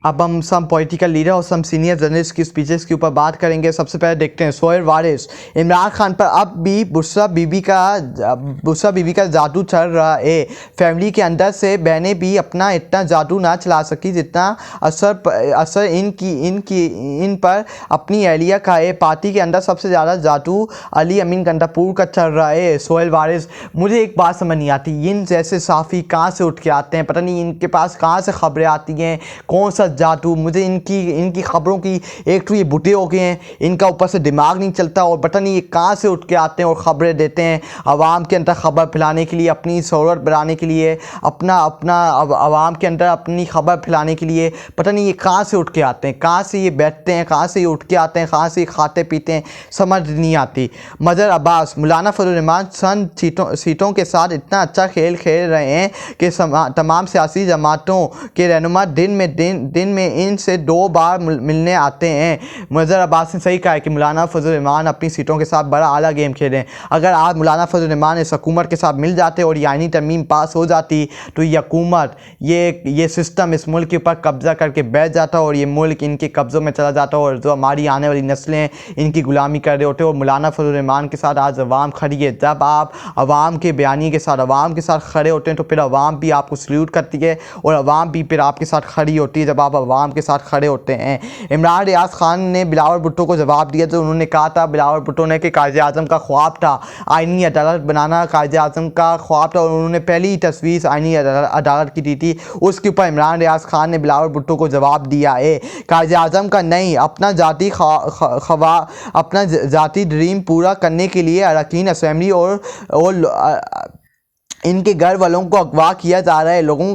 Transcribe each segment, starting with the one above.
अब हम सम political leader और सम सीनियर जर्नलिस्ट की स्पीचेस के ऊपर बात करेंगे। सबसे पहले देखते हैं सोहेल वारिस। इमरान खान पर अब भी बुशरा बीबी का जादू चल रहा है। फैमिली के अंदर से बहनें भी अपना इतना जादू ना चला सकी जितना असर इन पर अपनी एहलिया का है। पार्टी के अंदर सबसे ज़्यादा जादू अली अमीन गंडापुर का चल रहा है। सोहेल वारिस, मुझे एक बात समझ नहीं आती, इन जैसे साफ़ी कहाँ से उठ के आते हैं, पता नहीं इनके पास कहाँ से खबरें आती हैं, कौन सा जादू। मुझे इनकी खबरों की, एक तो ये बुढ़े हो गए हैं, इनका ऊपर से दिमाग नहीं चलता, और पता नहीं ये कहाँ से उठ के आते हैं और ख़बरें देते हैं आवाम के अंदर खबर फैलाने के लिए, अपनी शोहरत बढ़ाने के लिए, आवाम के अंदर अपनी खबर फैलाने के लिए। पता नहीं ये कहाँ से उठ के आते हैं, कहाँ से ये बैठते हैं, कहाँ से ये उठ के आते हैं, कहाँ से ये खाते पीते हैं, समझ नहीं आती। मज़हर अब्बास, मौलाना फजल रहमान चंद सीटों के साथ इतना अच्छा खेल खेल रहे हैं कि तमाम सियासी जमातों के रहनुमा दिन में इनसे 2 बार मिलने आते हैं। मज़हर अब्बास ने सही कहा है कि मौलाना फजल रहमान अपनी सीटों के साथ बड़ा आला गेम खेलें। अगर आज मौलाना फजल रहमान इस हुकूमत के साथ मिल जाते और यानी तरमीम पास हो जाती तो ये हुकूमत, ये सिस्टम इस मुल्क के ऊपर कब्ज़ा करके बैठ जाता और ये मुल्क इनके कब्ज़ों में चला जाता और जो हमारी आने वाली नस्लें इनकी गुलामी कर रहे होते। और मौलाना फजल रहमान के साथ आज अवाम खड़ी है। जब आप अवाम के बयानी के साथ, अवाम के साथ खड़े होते हैं तो फिर अवाम भी आपको सल्यूट करती है और अवाम भी फिर आपके साथ खड़ी होती है जब आप अवाम के साथ खड़े होते हैं। इमरान रियाज खान ने बिलावल भुट्टो को जवाब दिया। तो उन्होंने कहा था, बिलावल भुट्टो ने, कि कायदे आज़म का ख्वाब था आइनी अदालत बनाना, कायदे आज़म का ख्वाब था, और उन्होंने पहली तस्वीर आइनी अदालत की दी थी। उसके ऊपर इमरान रियाज खान ने बिलावल भुट्टो को जवाब दिया है, कायदे आज़म का नहीं, अपना जाती ड्रीम पूरा करने के लिए अरकान असेंबली और इनके घर वालों को अगवा किया जा रहा है। लोगों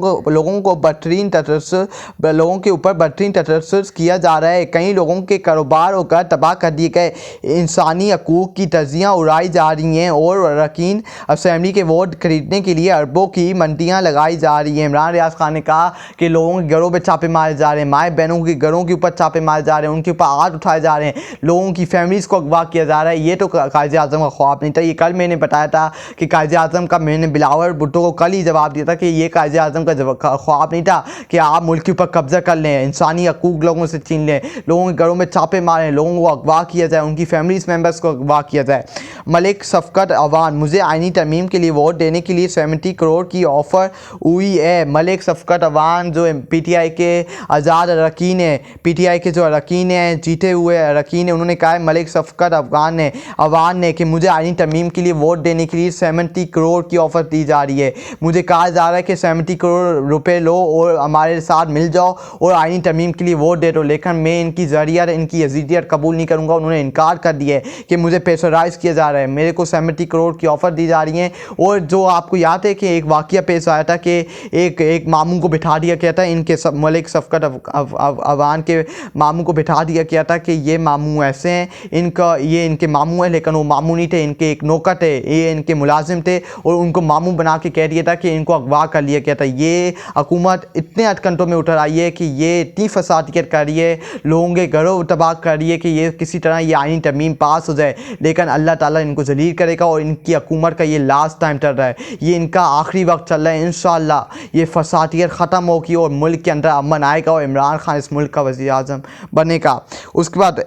के ऊपर बदतरीन तशद्दुद किया जा रहा है। कई लोगों के कारोबार और घर तबाह कर दिए गए। इंसानी हकूक़ की धज्जियाँ उड़ाई जा रही हैं और अरकान असेंबली के वोट खरीदने के लिए अरबों की मंडियाँ लगाई जा रही हैं। इमरान रियाज खान ने कहा कि लोगों के घरों पर छापे मारे जा रहे हैं, माएँ बहनों के घरों के ऊपर छापे मारे जा रहे हैं, उनके ऊपर हाथ उठाए जा रहे हैं, लोगों की फैमिलीज़ को अगवा किया जा रहा है। ये तो कायदे आज़म का ख्वाब नहीं था। ये कल मैंने बताया था कि कायदे आज़म का, मैंने बिलावल भुट्टो को कल ही जवाब दिया था कि ये कायदे आज़म का ख्वाब नहीं था कि आप मुल्क के ऊपर कब्जा कर लें, इंसानी हकूक़ लोगों से छीन लें, लोगों के घरों में छापे मारें, लोगों को अगवा किया जाए, उनकी फैमिलीज मेम्बर्स को अगवा किया जाए। मलिक शफकत अवान, मुझे आइनी तरमीम के लिए वोट देने के लिए 70 करोड़ की ऑफ़र हुई है। मलिक शफकत अवान जो PTI के आज़ाद अरकान है, PTI के जो अरकान हैं, जीते हुए अरकान हैं, उन्होंने कहा है, मलिक शफकत अवान ने कि मुझे आइनी तरमीम के लिए वोट देने के लिए 70 करोड़ की ऑफ़र दी जा रही है। मुझे कहा जा रहा है कि 70 करोड़ रुपए लो और हमारे साथ मिल जाओ और आइनी तरमीम के लिए वोट दे दो, लेकिन मैं इनकी ज़रियत, इनकी यजीदियत कबूल नहीं करूँगा। उन्होंने इनकार कर दिया है कि मुझे प्रेशराइज़ किया जा रहा है। मेरे को 70 करोड़ की ऑफ़र दी जा रही है। और जो आपको याद है कि एक वाक़या पेश आया था कि एक मामू को बिठा दिया गया था, इनके मलिक शफकत अवान के मामू को बिठा दिया गया था कि ये मामू ऐसे हैं, ये इनके मामू है, लेकिन वो मामू नहीं थे, इनके एक नौकर थे, ये इनके मुलाजिम थे, और उनको मामू बना के कह दिया था कि इनको अगवा कर लिया गया था। ये हुकूमत इतने अटकंटों में उतर आई है कि ये इतनी फसादियत कर रही है, लोगों के घरों तबाह कर रही है कि ये किसी तरह ये आइनी तरमीम पास हो जाए, लेकिन अल्लाह ताला इनको जलील करेगा। और इनकी हुकूमत का ये लास्ट टाइम चल रहा है, ये इनका आखिरी वक्त चल रहा है। इंशाअल्लाह ये फसादियत ख़त्म होगी और मुल्क के अंदर अमन आएगा और इमरान खान इस मुल्क का वज़ीर आज़म बनेगा। उसके बाद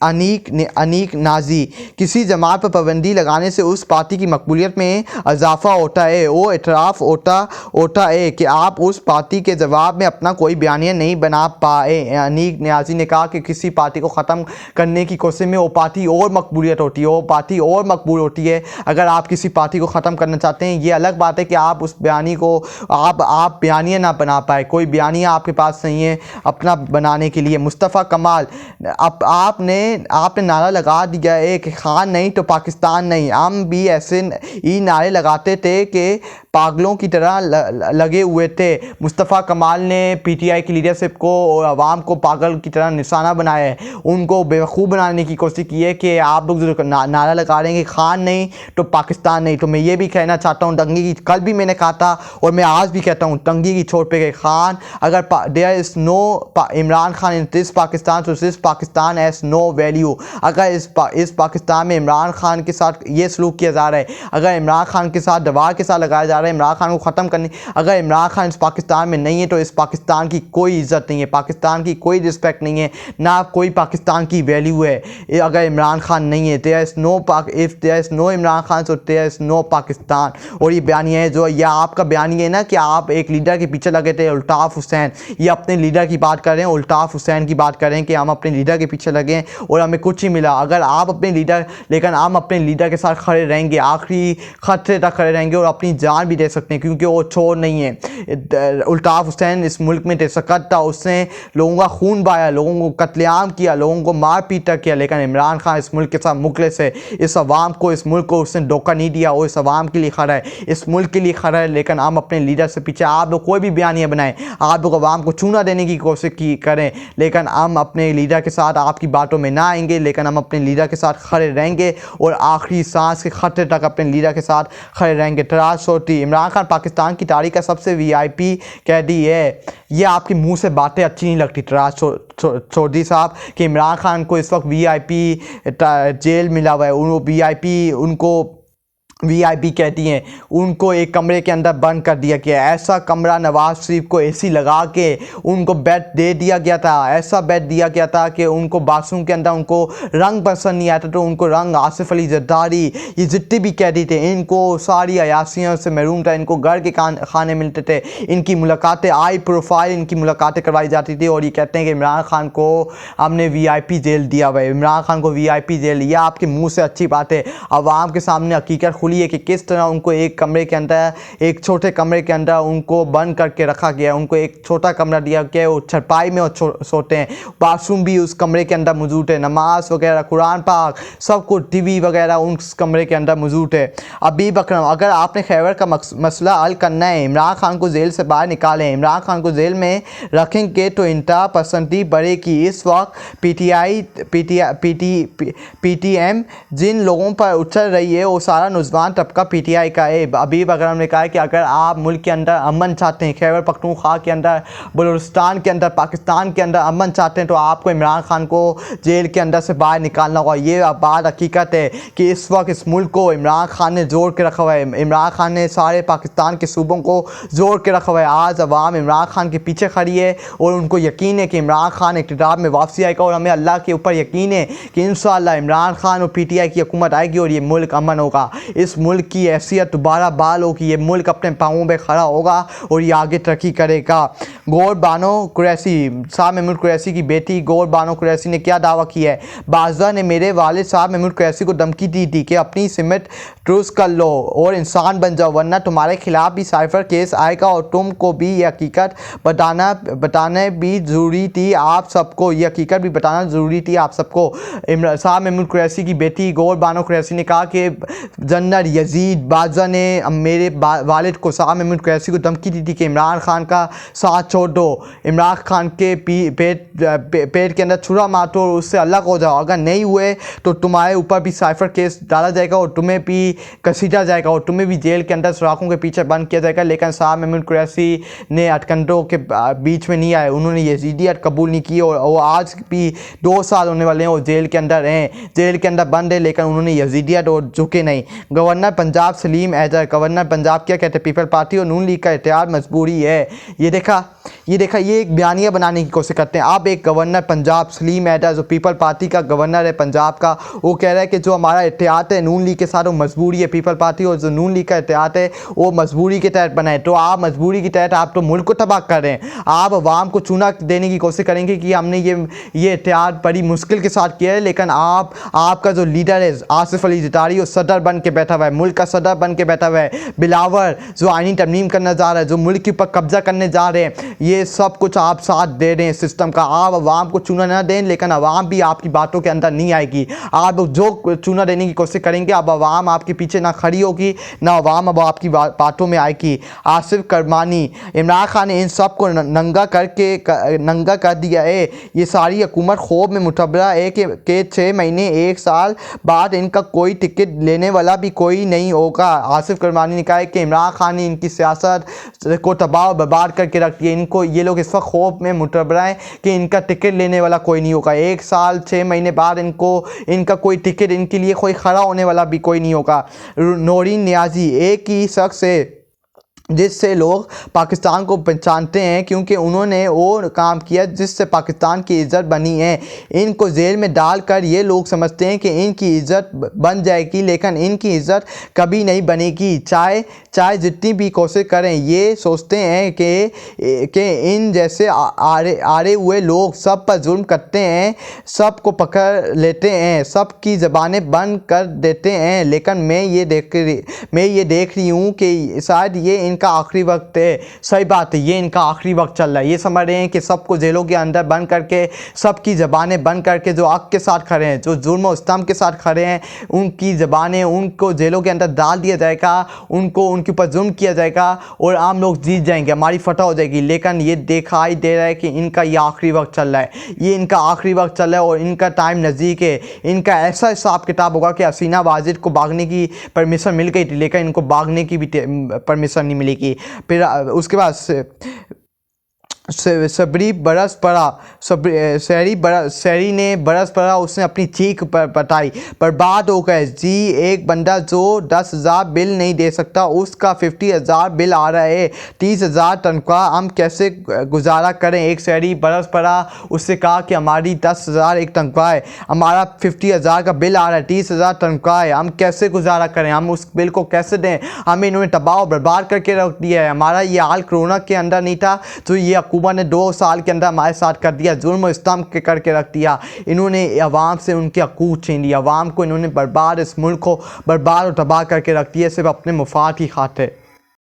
अनीक नाजी, किसी जमात पर पाबंदी लगाने से उस पार्टी की मकबूलियत में इजाफा होता है। वो इतराफ़ होता है कि आप उस पार्टी के जवाब में अपना कोई बयानिया नहीं बना पाए। अनीक न्याजी ने कहा कि किसी पार्टी को ख़त्म करने की कोशिश में वो पार्टी और मकबूलियत होती है, वो पार्टी और मकबूल होती है। अगर आप किसी पार्टी को ख़त्म करना चाहते हैं, ये अलग बात है कि आप उस बयानी को आप बयानिया ना बना पाए, कोई बयानिया आपके पास नहीं है अपना बनाने के लिए। मुस्तफ़ा कमाल, आपने नारा लगा दिया है कि खान नहीं तो पाकिस्तान नहीं। हम भी ऐसे ही नारे लगाते थे कि पागलों की तरह लगे हुए थे। मुस्तफ़ा कमाल ने PTI की लीडरशिप को और आवाम को पागल की तरह निशाना बनाया है, उनको बेवकूफ़ बनाने की कोशिश की है कि आप लोग जो नारा लगा रहे हैं कि खान नहीं तो पाकिस्तान नहीं। तो मैं ये भी कहना चाहता हूँ, दंगे की, कल भी मैंने कहा था और मैं आज भी कहता हूँ, दंगे की छोड़ पे गए खान, अगर there is no Imran Khan in this Pakistan तो this Pakistan has no value. अगर इस पाकिस्तान में इमरान खान के साथ ये सलूक किया जा रहा है, अगर इमरान खान के साथ तलवार के साथ लगाया जा रहा है इमरान खान को ख़त्म करने। अगर इमरान खान इस पाकिस्तान में नहीं है तो इस पाकिस्तान की कोई इज़्ज़त नहीं है, पाकिस्तान की कोई रिस्पेक्ट नहीं है, ना कोई पाकिस्तान की वैल्यू है अगर इमरान खान नहीं है। There is no Imran Khan so there is no Pakistan. और ये बयानिया है जो यह आपका बयानिया है ना कि आप एक लीडर के पीछे लगे थे, अल्ताफ़ हुसैन, ये अपने लीडर की बात कर रहे हैं, अल्ताफ़ हुसैन की बात कर रहे हैं कि हम अपने लीडर के पीछे लगे हैं और हमें कुछ ही मिला। अगर आप अपने लीडर, लेकिन हम अपने लीडर के साथ खड़े रहेंगे, आखिरी खतरे तक खड़े रहेंगे और अपनी जान भी दे सकते हैं क्योंकि वो चोर नहीं है। अल्ताफ़ हुसैन इस मुल्क में तशक्कुर था, उसने लोगों का खून बहाया, लोगों को कत्लेआम किया, लोगों को मार पीट किया, लेकिन इमरान खान इस मुल्क के साथ मुखलिस है। इस अवाम को, इस मुल्क को उसने धोखा नहीं दिया, वो इस अवाम के लिए खड़ा है, इस मुल्क के लिए खड़ा है। लेकिन हम अपने लीडर से पीछे, आप लोग कोई भी बयानिया बनाएं, आप लोग अवाम को चूना देने की कोशिश करें, लेकिन हम अपने लीडर के साथ आपकी बातों में ना आएंगे, लेकिन हम अपने लीडर के साथ खड़े रहेंगे और आखिरी सांस के खतरे तक अपने लीडर के साथ खड़े रहेंगे। तराश होती इमरान खान पाकिस्तान की तारीख का सबसे VIP कैदी है। ये आपके मुंह से बातें अच्छी नहीं लगती तराश चौधरी साहब कि इमरान खान को इस वक्त VIP जेल मिला हुआ है, वो VIP उनको VIP कहती हैं, उनको एक कमरे के अंदर बंद कर दिया गया। ऐसा कमरा नवाज शरीफ को AC लगा के उनको बेड दे दिया गया था, ऐसा बेड दिया गया था कि उनको बाथरूम के अंदर उनको रंग पसंद नहीं आता तो उनको रंग आसिफ अली जरदारी, ये जितने भी कैदी थे इनको सारी अयासियों से महरूम था, इनको घर के खाने मिलते थे, इनकी मुलाकातें हाई प्रोफाइल इनकी मुलाकातें करवाई जाती थी। और ये कहते हैं कि इमरान खान को हमने VIP जेल दिया हुआ है, इमरान खान को VIP जेल। यह आपके मुँह से अच्छी बात है, आवाम के सामने हकीकत है कि किस तरह उनको एक कमरे के अंदर, एक छोटे कमरे के अंदर उनको बंद करके रखा गया, उनको एक छोटा कमरा दिया गया, वो छरपाई में सोते हैं, बाथरूम भी उस कमरे के अंदर मौजूद है, नमाज वगैरह, कुरान पाक सब कुछ, TV वगैरह उस कमरे के अंदर मौजूद है। अबीब अकरम, अगर आपने खैबर का मसला हल करना है, इमरान खान को जेल से बाहर निकालें, इमरान खान को जेल में रखेंगे तो इंतहा पसंदी बढ़ेगी। इस वक्त PTM जिन लोगों पर उछल रही है वो सारा नुजवान तबका PTI का है। अबीब अकरम ने कहा कि अगर आप मुल्क के अंदर अमन चाहते हैं, खैबर पख्तूनख्वा के अंदर, बलूचिस्तान के अंदर, पाकिस्तान के अंदर अमन चाहते हैं तो आपको इमरान खान को जेल के अंदर से बाहर निकालना होगा। ये बात हकीकत है कि इस वक्त इस मुल्क को इमरान खान ने जोड़ के रखा हुआ है, इमरान खान ने सारे पाकिस्तान के सूबों को जोड़ के रखा हुआ है। आज अवाम इमरान खान के पीछे खड़ी है और उनको यकीन है कि इमरान खान इक़्तिदार में वापसी आएगा और हमें अल्लाह के ऊपर यकीन है कि इंशाअल्लाह इमरान खान और PTI की हुकूमत आएगी और ये मुल्क अमन होगा, इस मुल्क की हैसियत दोबारा बहाल होगी, ये मुल्क अपने पाँवों पे खड़ा होगा और ये आगे तरक्की करेगा। गौर बानो कुरैशी, शाह महमूद कुरैशी की बेटी गौर बानो कुरैशी ने क्या दावा किया है? बाजवा ने मेरे वालिद शाह महमूद कुरैशी को धमकी दी थी कि अपनी सिमत दुरुस्त कर लो और इंसान बन जाओ वरना तुम्हारे खिलाफ भी साइफर केस आएगा और तुमको भी ये हकीकत बताना भी ज़रूरी थी आप सबको, ये हकीकत भी बताना ज़रूरी थी आप सबको। शाह महमूद कुरैशी की बेटी गौर बानो कुरैशी ने कहा कि जनरल यजीद बाजवा ने मेरे वालिद को, शाह महमूद कुरैशी को धमकी दी थी कि इमरान खान का साथ छोड़ दो, इमरान खान के पेट के अंदर छुरा मारो और उससे अलग हो जाओ, अगर नहीं हुए तो तुम्हारे ऊपर भी साइफर केस डाला जाएगा और तुम्हें भी घसीटा जाएगा और तुम्हें भी जेल के अंदर सुराखों के पीछे बंद किया जाएगा। लेकिन शाह महमूद कुरैशी ने अटकंडों के बीच में नहीं आए, उन्होंने यजीदियत कबूल नहीं की और वो आज भी 2 साल होने वाले हैं, वो जेल के अंदर हैं, जेल के अंदर बंद है, लेकिन उन्होंने यजीदियत और झुके नहीं। Governor Punjab Salim either, governor Punjab क्या कहते हैं? पीपल पार्टी और नून लीग का इत्तेहाद मजबूरी है। ये देखा ये एक बयानिया बनाने की कोशिश करते हैं। अब एक गवर्नर पंजाब सलीम ऐदर जो पीपल पार्टी का गवर्नर है पंजाब का, वो कह रहा है कि जो हमारा इत्तेहाद है नून लीग के साथ वो मजबूरी है, पीपल पार्टी और जो नून लीग का इत्तेहाद है वो मजबूरी के तहत बना है। तो आप मजबूरी के तहत आप तो मुल्क को तबाह कर रहे हैं, आप अवाम को चूना देने की कोशिश करेंगे कि हमने ये इत्तेहाद बड़ी मुश्किल के साथ किया है, लेकिन आपका जो लीडर है आसिफ अली जरदारी वो सदर बन के बैठा हुआ है, मुल्क का सदर बन के बैठा हुआ है, बिलावर जो आईनी तरमीम करने जा रहा है, जो मुल्क के ऊपर कब्जा करने जा रहे हैं, ये सब कुछ आप साथ दे रहे हैं सिस्टम का। आप अवाम को चूना ना दें, लेकिन अवाम भी आपकी बातों के अंदर नहीं आएगी। आप जो चूना देने की कोशिश करेंगे अब अवाम आपके पीछे ना खड़ी होगी ना अवाम अब आपकी बातों में आएगी। आसिफ करमानी, इमरान खान ने इन सब को नंगा कर दिया है, ये सारी हुकूमत खौफ में मुतबरा है कि 6 महीने 1 साल बाद इनका कोई टिकट लेने वाला भी कोई नहीं होगा। आसिफ करमानी ने कहा है कि इमरान खान ने इनकी सियासत को तबाह और बर्बाद करके रख दिया। इनको ये लोग इस वक्त खौफ में मुतबरा हैं कि इनका टिकट लेने वाला कोई नहीं होगा। 1 साल 6 महीने बाद इनका कोई टिकट, इनके लिए कोई खड़ा होने वाला भी कोई नहीं होगा। नौरीन नियाजी एक ही शख्स है जिससे लोग पाकिस्तान को पहचानते हैं, क्योंकि उन्होंने वो काम किया जिससे पाकिस्तान की इज़्ज़त बनी है। इनको जेल में डालकर ये लोग समझते हैं कि इनकी इज़्ज़त बन जाएगी, लेकिन इनकी इज़्ज़त कभी नहीं बनेगी। चाहे जितनी भी कोशिश करें, ये सोचते हैं कि इन जैसे आरे हुए लोग सब पर जुल्म करते हैं, सबको पकड़ लेते हैं, सबकी ज़बानें बंद कर देते हैं। लेकिन मैं ये देख रही हूँ कि शायद ये इनका आखिरी वक्त है। सही बात है, ये इनका आखिरी वक्त चल रहा है। ये समझ रहे हैं कि सबको जेलों के अंदर बंद करके, सबकी ज़बानें बंद करके, जो आग के साथ खड़े हैं, जो जुल्म और सितम के साथ खड़े हैं, उनकी ज़बानें, उनको जेलों के अंदर डाल दिया जाएगा, उनके ऊपर जुल्म किया जाएगा और आम लोग जीत जाएंगे, हमारी फतह हो जाएगी। लेकिन ये दिखाई दे रहा है कि इनका ये आखिरी वक्त चल रहा है, ये इनका आखिरी वक्त चल रहा है और इनका टाइम नज़दीक है। इनका ऐसा हिसाब किताब होगा कि हसीना वाजिद को भागने की परमिशन मिल गई थी, लेकिन इनको भागने की भी परमिशन नहीं मिलेगी। फिर उसके बाद शहरी ने बरस पड़ा, उसने अपनी चीख पर बताई, बर्बाद हो गए जी। एक बंदा जो 10,000 बिल नहीं दे सकता, उसका 50,000 बिल आ रहा है, 30,000 तनख्वाह, हम कैसे गुजारा करें। एक शहरी बरस पड़ा, उससे कहा कि हमारी 10,000 एक तनख्वाह है, हमारा 50,000 का बिल आ रहा है, 30,000 तनख्वाह है, हम कैसे गुजारा करें, हम उस बिल को कैसे दें। हमें इन्होंने तबाह बर्बाद करके रख दिया है। हमारा ये हाल कोरोना के अंदर नहीं था, तो ये हुकूमत ने 2 साल के अंदर हमारे साथ कर दिया, जुल्म और सितम के करके रख दिया। इन्होंने अवाम से उनके हकूक़ छीन लिया, अवाम को इन्होंने बर्बाद, इस मुल्क को बर्बाद और तबाह करके रख दिया, सिर्फ अपने मुफाद की खातिर।